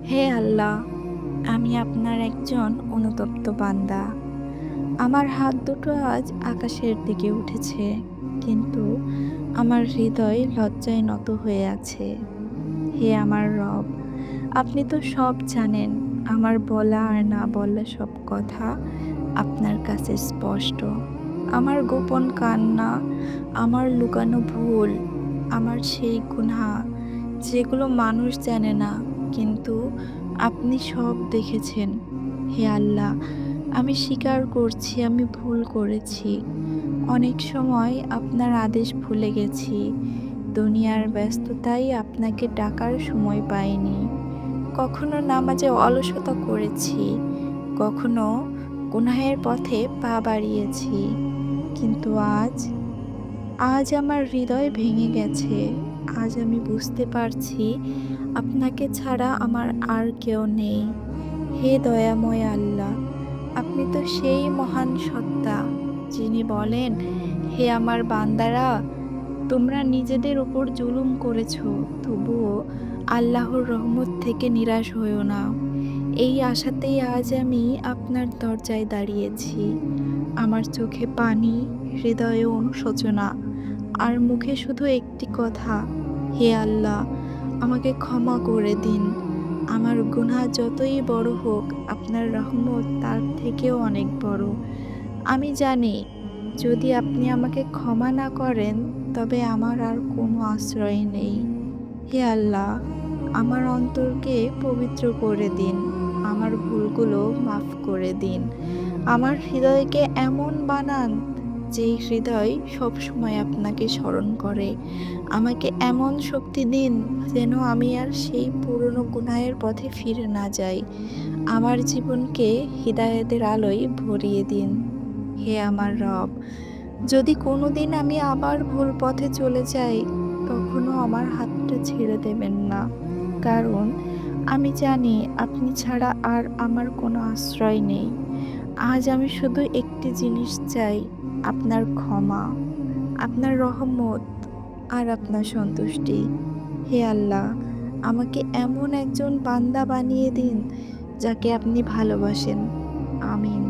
হে আল্লাহ, আমি আপনার একজন অনুতপ্ত বান্দা। আমার হাত দুটো আজ আকাশের দিকে উঠেছে, কিন্তু আমার হৃদয় লজ্জায় নত হয়ে আছে। হে আমার রব, আপনি তো সব জানেন। আমার বলা আর না বলা সব কথা আপনার কাছে স্পষ্ট। আমার গোপন কান্না, আমার লুকানো ভুল, আমার সেই গুনাহ যেগুলো মানুষ জানে না, কিন্তু আপনি সব দেখেছেন। হে আল্লাহ, আমি স্বীকার করছি আমি ভুল করেছি। অনেক সময় আপনার আদেশ ভুলে গেছি। দুনিয়ার ব্যস্ততায় আপনাকে ডাকার সময় পাইনি। কখনো নামাজে অলসতা করেছি, কখনো গুনাহের পথে পা বাড়িয়েছি। কিন্তু আজ আমার হৃদয় ভেঙে গেছে। আজ আমি বুঝতে পারছি আপনাকে ছাড়া আমার আর কেউ নেই। হে দয়াময় আল্লাহ, আপনি তো সেই মহান সত্তা যিনি বলেন, হে আমার বান্দারা, তোমরা নিজেদের উপর জুলুম করেছ, তবুও আল্লাহর রহমত থেকে নিরাশ হইও না। এই আশাতেই আজ আমি আপনার দরজায় দাঁড়িয়েছি। আমার চোখে পানি, হৃদয়ে অনুশোচনা, আর মুখে শুধু একটি কথা, হে আল্লাহ, আমাকে ক্ষমা করে দিন। আমার গুনাহ যতই বড় হোক, আপনার রহমত তার থেকেও অনেক বড়। আমি জানি, যদি আপনি আমাকে ক্ষমা না করেন, তবে আমার আর কোনো আশ্রয় নেই। হে আল্লাহ, আমার অন্তরকে পবিত্র করে দিন। আমার ভুলগুলো মাফ করে দিন। আমার হৃদয়কে এমন বানান, যেই হৃদয় সবসময় আপনাকে স্মরণ করে। আমাকে এমন শক্তি দিন, যেন আমি আর সেই পুরনো গুনাহের পথে ফিরে না যাই। আমার জীবনকে হিদায়াতের আলোয় ভরিয়ে দিন। হে আমার রব, যদি কোনোদিন আমি আবার ভুল পথে চলে যাই, তখনও আমার হাতটা ছেড়ে দেবেন না। কারণ আমি জানি আপনি ছাড়া আর আমার কোনো আশ্রয় নেই। আজ আমি শুধু একটি জিনিস চাই, আপনার ক্ষমা, আপনার রহমত আর আপনার সন্তুষ্টি। হে আল্লাহ, আমাকে এমন একজন বান্দা বানিয়ে দিন, যাকে আপনি ভালোবাসেন। আমিন।